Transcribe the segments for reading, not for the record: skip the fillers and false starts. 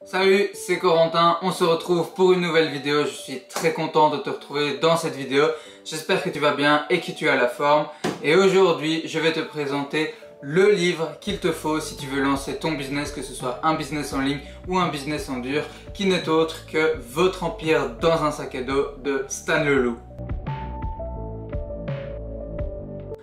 Salut, c'est Corentin, on se retrouve pour une nouvelle vidéo. Je suis très content de te retrouver dans cette vidéo. J'espère que tu vas bien et que tu as la forme. Et aujourd'hui, je vais te présenter le livre qu'il te faut si tu veux lancer ton business, que ce soit un business en ligne ou un business en dur, qui n'est autre que Votre Empire dans un sac à dos de Stan Leloup.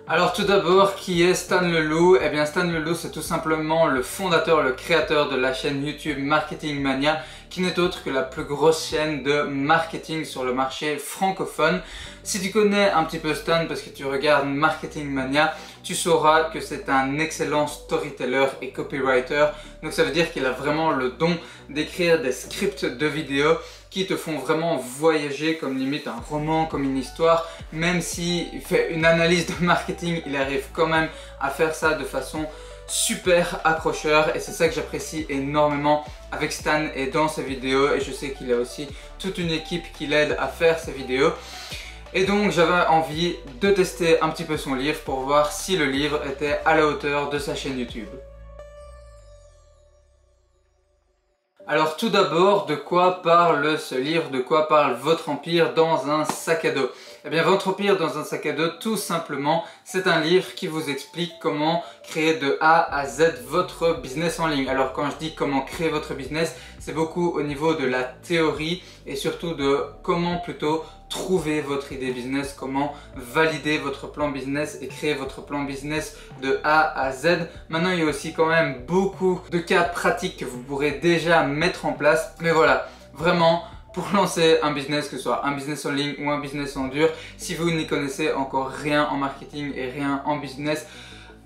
Alors tout d'abord, qui est Stan Leloup? Eh bien Stan Leloup, c'est tout simplement le fondateur, le créateur de la chaîne YouTube Marketing Mania, qui n'est autre que la plus grosse chaîne de marketing sur le marché francophone. Si tu connais un petit peu Stan parce que tu regardes Marketing Mania, tu sauras que c'est un excellent storyteller et copywriter. Donc ça veut dire qu'il a vraiment le don d'écrire des scripts de vidéos qui te font vraiment voyager comme limite un roman, comme une histoire. Même s'il fait une analyse de marketing, il arrive quand même à faire ça de façon super accrocheur, et c'est ça que j'apprécie énormément avec Stan et dans ses vidéos. Et je sais qu'il a aussi toute une équipe qui l'aide à faire ses vidéos. Et donc j'avais envie de tester un petit peu son livre pour voir si le livre était à la hauteur de sa chaîne YouTube. Alors tout d'abord, de quoi parle ce livre? De quoi parle Votre Empire dans un sac à dos? Eh bien Votre Empire dans un sac à dos, tout simplement, c'est un livre qui vous explique comment créer de A à Z votre business en ligne. Alors quand je dis comment créer votre business, c'est beaucoup au niveau de la théorie et surtout de comment plutôt trouver votre idée business, comment valider votre plan business et créer votre plan business de A à Z. Maintenant, il y a aussi quand même beaucoup de cas pratiques que vous pourrez déjà mettre en place. Mais voilà, vraiment, pour lancer un business, que ce soit un business en ligne ou un business en dur, si vous n'y connaissez encore rien en marketing et rien en business,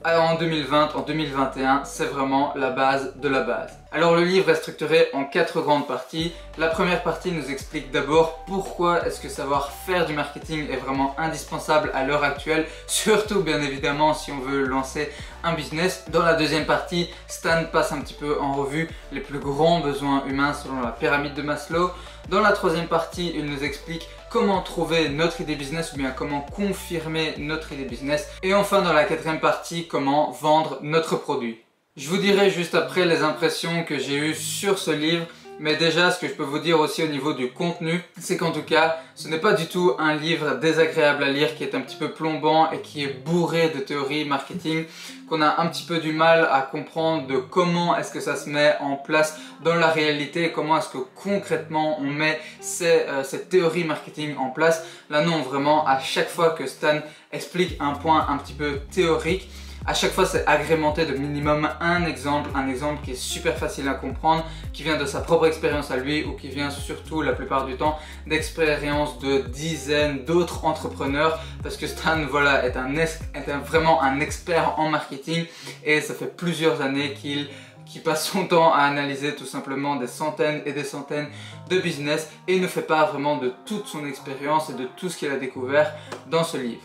en 2020, en 2021, c'est vraiment la base de la base. Alors le livre est structuré en 4 grandes parties. La première partie nous explique d'abord pourquoi est-ce que savoir faire du marketing est vraiment indispensable à l'heure actuelle, surtout bien évidemment si on veut lancer un business. Dans la deuxième partie, Stan passe un petit peu en revue les plus grands besoins humains selon la pyramide de Maslow. Dans la troisième partie, il nous explique comment trouver notre idée business ou bien comment confirmer notre idée business. Et enfin dans la quatrième partie, comment vendre notre produit. Je vous dirai juste après les impressions que j'ai eues sur ce livre. Mais déjà, ce que je peux vous dire aussi au niveau du contenu, c'est qu'en tout cas, ce n'est pas du tout un livre désagréable à lire qui est un petit peu plombant et qui est bourré de théories marketing, qu'on a un petit peu du mal à comprendre de comment est-ce que ça se met en place dans la réalité, comment est-ce que concrètement on met cette théorie marketing en place. Là non, vraiment, à chaque fois que Stan explique un point un petit peu théorique, à chaque fois c'est agrémenté de minimum un exemple qui est super facile à comprendre, qui vient de sa propre expérience à lui ou qui vient surtout la plupart du temps d'expériences de dizaines d'autres entrepreneurs, parce que Stan voilà, est vraiment un expert en marketing et ça fait plusieurs années qu'il passe son temps à analyser tout simplement des centaines et des centaines de business et il ne fait pas vraiment de toute son expérience et de tout ce qu'il a découvert dans ce livre.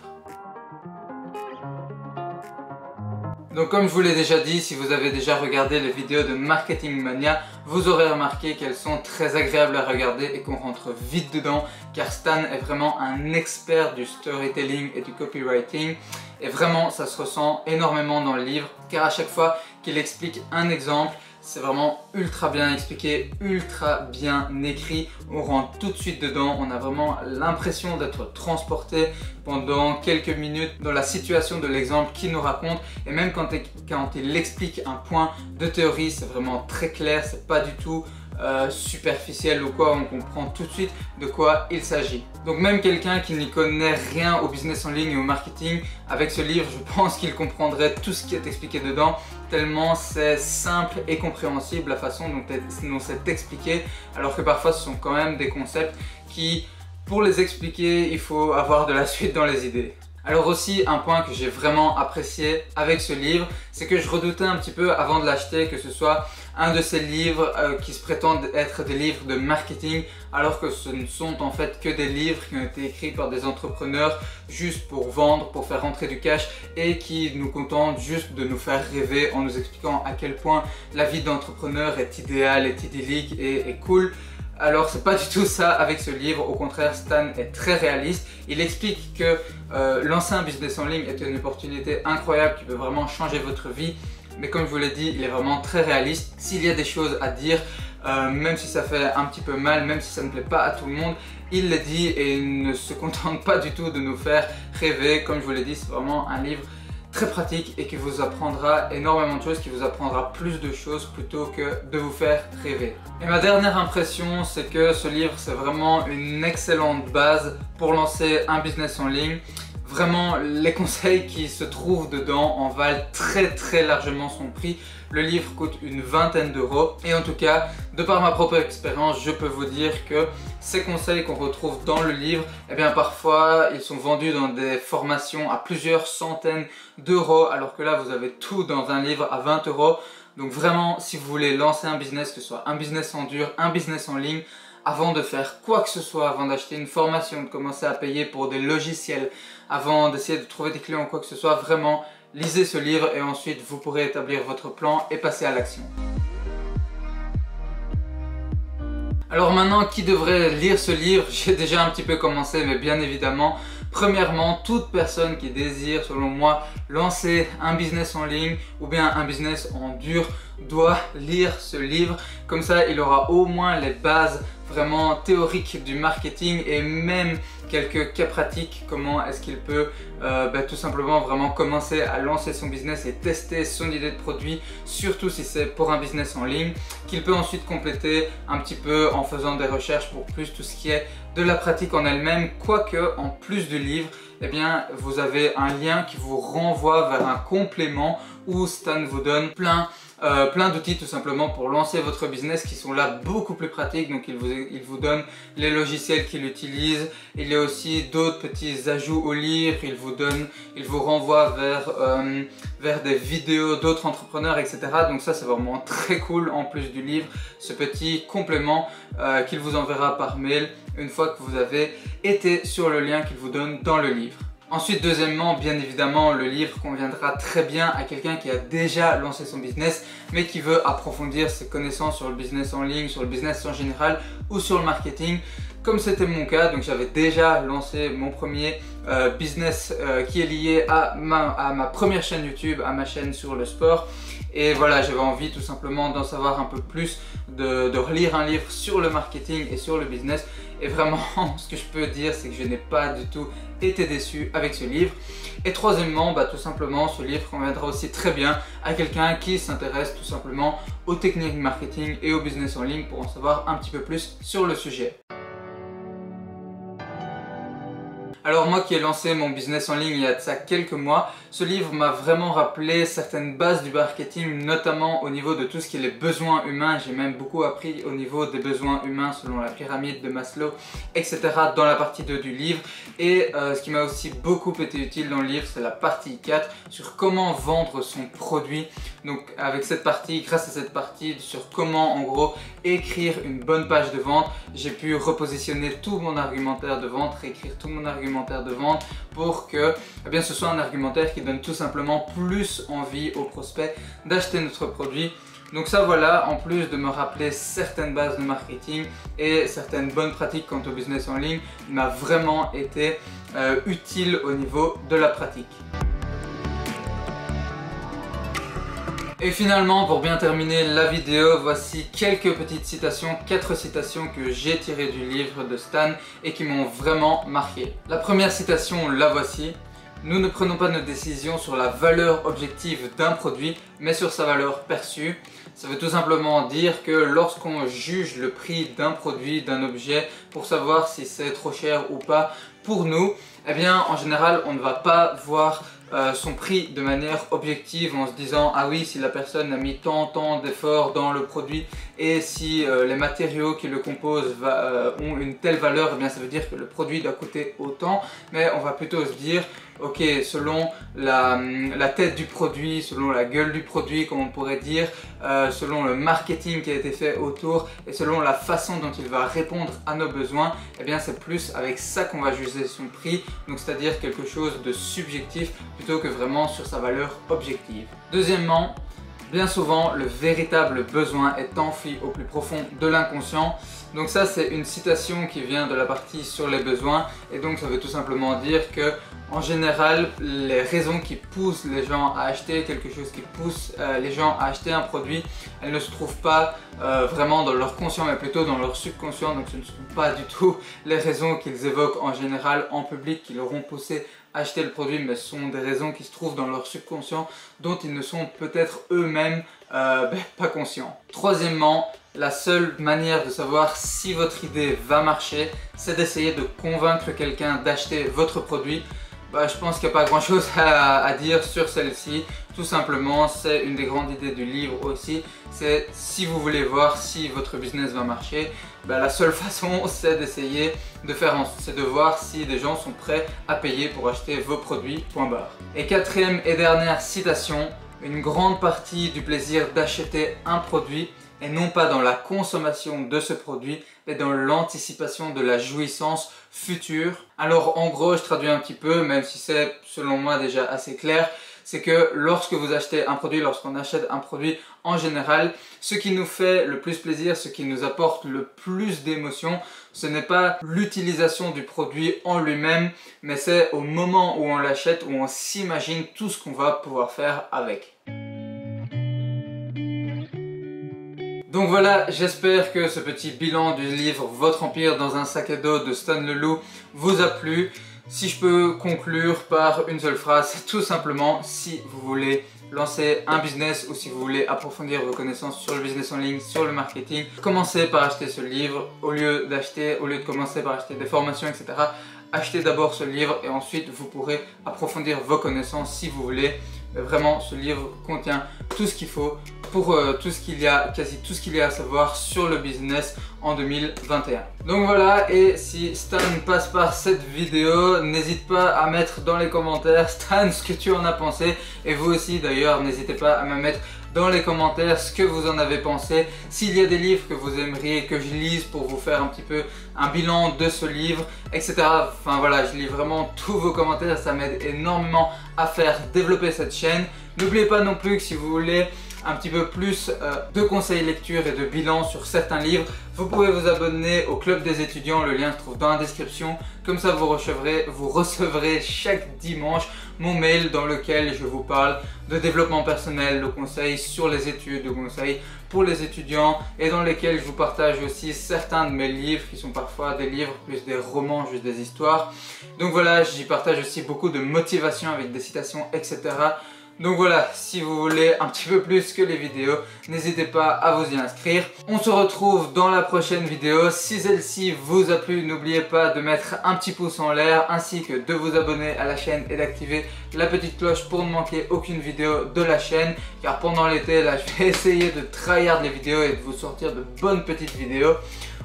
Donc comme je vous l'ai déjà dit, si vous avez déjà regardé les vidéos de Marketing Mania, vous aurez remarqué qu'elles sont très agréables à regarder et qu'on rentre vite dedans, car Stan est vraiment un expert du storytelling et du copywriting. Et vraiment, ça se ressent énormément dans le livre, car à chaque fois qu'il explique un exemple, c'est vraiment ultra bien expliqué, ultra bien écrit. On rentre tout de suite dedans, on a vraiment l'impression d'être transporté pendant quelques minutes dans la situation de l'exemple qu'il nous raconte. Et même quand il explique un point de théorie, c'est vraiment très clair, c'est pas du tout superficiel ou quoi, on comprend tout de suite de quoi il s'agit. Donc même quelqu'un qui n'y connaît rien au business en ligne et au marketing, avec ce livre, je pense qu'il comprendrait tout ce qui est expliqué dedans, tellement c'est simple et compréhensible la façon dont c'est expliqué, alors que parfois ce sont quand même des concepts qui, pour les expliquer, il faut avoir de la suite dans les idées. Alors aussi, un point que j'ai vraiment apprécié avec ce livre, c'est que je redoutais un petit peu avant de l'acheter que ce soit un de ces livres qui se prétendent être des livres de marketing, alors que ce ne sont en fait que des livres qui ont été écrits par des entrepreneurs juste pour vendre, pour faire rentrer du cash et qui nous contentent juste de nous faire rêver en nous expliquant à quel point la vie d'entrepreneur est idéale, est idyllique et est cool. Alors c'est pas du tout ça avec ce livre, au contraire Stan est très réaliste. Il explique que lancer un business en ligne est une opportunité incroyable qui peut vraiment changer votre vie. Mais comme je vous l'ai dit, il est vraiment très réaliste. S'il y a des choses à dire même si ça fait un petit peu mal, même si ça ne plaît pas à tout le monde, il les dit et il ne se contente pas du tout de nous faire rêver. Comme je vous l'ai dit, c'est vraiment un livre très pratique et qui vous apprendra énormément de choses, qui vous apprendra plus de choses plutôt que de vous faire rêver. Et ma dernière impression, c'est que ce livre, c'est vraiment une excellente base pour lancer un business en ligne. Vraiment, les conseils qui se trouvent dedans en valent très largement son prix. Le livre coûte une vingtaine d'euros et en tout cas, de par ma propre expérience, je peux vous dire que ces conseils qu'on retrouve dans le livre, eh bien parfois ils sont vendus dans des formations à plusieurs centaines d'euros, alors que là vous avez tout dans un livre à 20 euros. Donc vraiment, si vous voulez lancer un business, que ce soit un business en dur, un business en ligne, avant de faire quoi que ce soit, avant d'acheter une formation, de commencer à payer pour des logiciels, avant d'essayer de trouver des clients ou quoi que ce soit, vraiment lisez ce livre et ensuite vous pourrez établir votre plan et passer à l'action. Alors maintenant, qui devrait lire ce livre? J'ai déjà un petit peu commencé, mais bien évidemment, premièrement, toute personne qui désire, selon moi, lancer un business en ligne ou bien un business en dur doit lire ce livre. Comme ça, il aura au moins les bases vraiment théoriques du marketing et même quelques cas pratiques, comment est-ce qu'il peut tout simplement vraiment commencer à lancer son business et tester son idée de produit, surtout si c'est pour un business en ligne, qu'il peut ensuite compléter un petit peu en faisant des recherches pour plus tout ce qui est de la pratique en elle-même, quoique en plus du livre, eh bien, vous avez un lien qui vous renvoie vers un complément où Stan vous donne plein d'outils tout simplement pour lancer votre business qui sont là beaucoup plus pratiques. Donc il vous donne les logiciels qu'il utilise, il y a aussi d'autres petits ajouts au livre, il vous renvoie vers des vidéos d'autres entrepreneurs, etc. Donc ça c'est vraiment très cool en plus du livre, ce petit complément qu'il vous enverra par mail une fois que vous avez été sur le lien qu'il vous donne dans le livre. Ensuite, deuxièmement, bien évidemment, le livre conviendra très bien à quelqu'un qui a déjà lancé son business mais qui veut approfondir ses connaissances sur le business en ligne, sur le business en général ou sur le marketing. Comme c'était mon cas, donc j'avais déjà lancé mon premier business qui est lié à ma première chaîne YouTube, à ma chaîne sur le sport. Et voilà, j'avais envie tout simplement d'en savoir un peu plus, de relire un livre sur le marketing et sur le business. Et vraiment, ce que je peux dire, c'est que je n'ai pas du tout été déçu avec ce livre. Et troisièmement, tout simplement, ce livre conviendra aussi très bien à quelqu'un qui s'intéresse tout simplement aux techniques marketing et au business en ligne pour en savoir un petit peu plus sur le sujet. Alors moi qui ai lancé mon business en ligne il y a de ça quelques mois, ce livre m'a vraiment rappelé certaines bases du marketing, notamment au niveau de tout ce qui est les besoins humains. J'ai même beaucoup appris au niveau des besoins humains selon la pyramide de Maslow, etc. dans la partie 2 du livre. Et ce qui m'a aussi beaucoup été utile dans le livre, c'est la partie 4 sur comment vendre son produit. Donc avec cette partie, grâce à cette partie sur comment en gros écrire une bonne page de vente, j'ai pu repositionner tout mon argumentaire de vente, réécrire tout mon argumentaire de vente pour que ce soit un argumentaire qui donne tout simplement plus envie aux prospects d'acheter notre produit. Donc ça voilà, en plus de me rappeler certaines bases de marketing et certaines bonnes pratiques quant au business en ligne, il m'a vraiment été utile au niveau de la pratique. Et finalement, pour bien terminer la vidéo, voici quelques petites citations, 4 citations que j'ai tirées du livre de Stan et qui m'ont vraiment marqué. La première citation, la voici. Nous ne prenons pas nos décisions sur la valeur objective d'un produit, mais sur sa valeur perçue. Ça veut tout simplement dire que lorsqu'on juge le prix d'un produit, d'un objet, pour savoir si c'est trop cher ou pas pour nous, eh bien en général on ne va pas voir son prix de manière objective en se disant ah oui, si la personne a mis tant d'efforts dans le produit et si les matériaux qui le composent ont une telle valeur, eh bien ça veut dire que le produit doit coûter autant. Mais on va plutôt se dire ok, selon la tête du produit, selon la gueule du produit comme on pourrait dire, selon le marketing qui a été fait autour et selon la façon dont il va répondre à nos besoins, eh bien c'est plus avec ça qu'on va juger son prix, donc c'est-à-dire quelque chose de subjectif plutôt que vraiment sur sa valeur objective. Deuxièmement, bien souvent le véritable besoin est enfoui au plus profond de l'inconscient. Donc ça c'est une citation qui vient de la partie sur les besoins et donc ça veut tout simplement dire que En général, les raisons qui poussent les gens à acheter quelque chose, qui poussent les gens à acheter un produit, elles ne se trouvent pas vraiment dans leur conscient, mais plutôt dans leur subconscient. Donc ce ne sont pas du tout les raisons qu'ils évoquent en général en public qui leur ont poussé à acheter le produit, mais ce sont des raisons qui se trouvent dans leur subconscient dont ils ne sont peut-être eux-mêmes pas conscients. Troisièmement, la seule manière de savoir si votre idée va marcher, c'est d'essayer de convaincre quelqu'un d'acheter votre produit. Je pense qu'il n'y a pas grand chose à dire sur celle-ci. Tout simplement, c'est une des grandes idées du livre aussi. C'est si vous voulez voir si votre business va marcher, la seule façon c'est d'essayer de voir si des gens sont prêts à payer pour acheter vos produits, point barre. Et quatrième et dernière citation, une grande partie du plaisir d'acheter un produit et non pas dans la consommation de ce produit, mais dans l'anticipation de la jouissance future. Alors en gros, je traduis un petit peu, même si c'est selon moi déjà assez clair, c'est que lorsque vous achetez un produit, lorsqu'on achète un produit en général, ce qui nous fait le plus plaisir, ce qui nous apporte le plus d'émotion, ce n'est pas l'utilisation du produit en lui-même, mais c'est au moment où on l'achète, où on s'imagine tout ce qu'on va pouvoir faire avec. Donc voilà, j'espère que ce petit bilan du livre Votre Empire dans un sac à dos de Stan Leloup vous a plu. Si je peux conclure par une seule phrase, c'est tout simplement si vous voulez lancer un business ou si vous voulez approfondir vos connaissances sur le business en ligne, sur le marketing, commencez par acheter ce livre au lieu de commencer par acheter des formations, etc. Achetez d'abord ce livre et ensuite vous pourrez approfondir vos connaissances si vous voulez. Vraiment, ce livre contient tout ce qu'il faut pour quasi tout ce qu'il y a à savoir sur le business en 2021. Donc voilà, et si Stan passe par cette vidéo, n'hésite pas à mettre dans les commentaires, Stan, ce que tu en as pensé. Et vous aussi d'ailleurs, n'hésitez pas à me mettre dans les commentaires ce que vous en avez pensé. S'il y a des livres que vous aimeriez que je lise pour vous faire un petit peu un bilan de ce livre, etc. Enfin voilà, je lis vraiment tous vos commentaires, ça m'aide énormément à faire développer cette chaîne. N'oubliez pas non plus que si vous voulez un petit peu plus de conseils lecture et de bilan sur certains livres, vous pouvez vous abonner au club des étudiants, le lien se trouve dans la description. Comme ça vous recevrez chaque dimanche mon mail dans lequel je vous parle de développement personnel, de conseils sur les études, de conseils pour les étudiants et dans lesquels je vous partage aussi certains de mes livres qui sont parfois des livres plus des romans, juste des histoires. Donc voilà, j'y partage aussi beaucoup de motivation avec des citations, etc. Donc voilà, si vous voulez un petit peu plus que les vidéos, n'hésitez pas à vous y inscrire. On se retrouve dans la prochaine vidéo. Si celle-ci vous a plu, n'oubliez pas de mettre un petit pouce en l'air ainsi que de vous abonner à la chaîne et d'activer la petite cloche pour ne manquer aucune vidéo de la chaîne. Car pendant l'été, là, je vais essayer de tryhard les vidéos et de vous sortir de bonnes petites vidéos.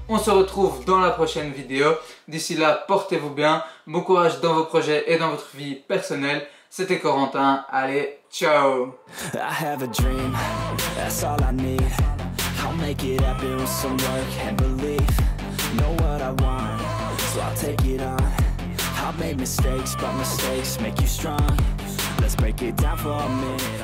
On se retrouve dans la prochaine vidéo. D'ici là, portez-vous bien. Bon courage dans vos projets et dans votre vie personnelle. C'était Corentin. Allez, ciao! I have a dream, that's all I need. I'll make it happen with some work and belief. Know what I want, so I'll take it on. I'll make mistakes, but mistakes make you strong. Let's break it down for a minute.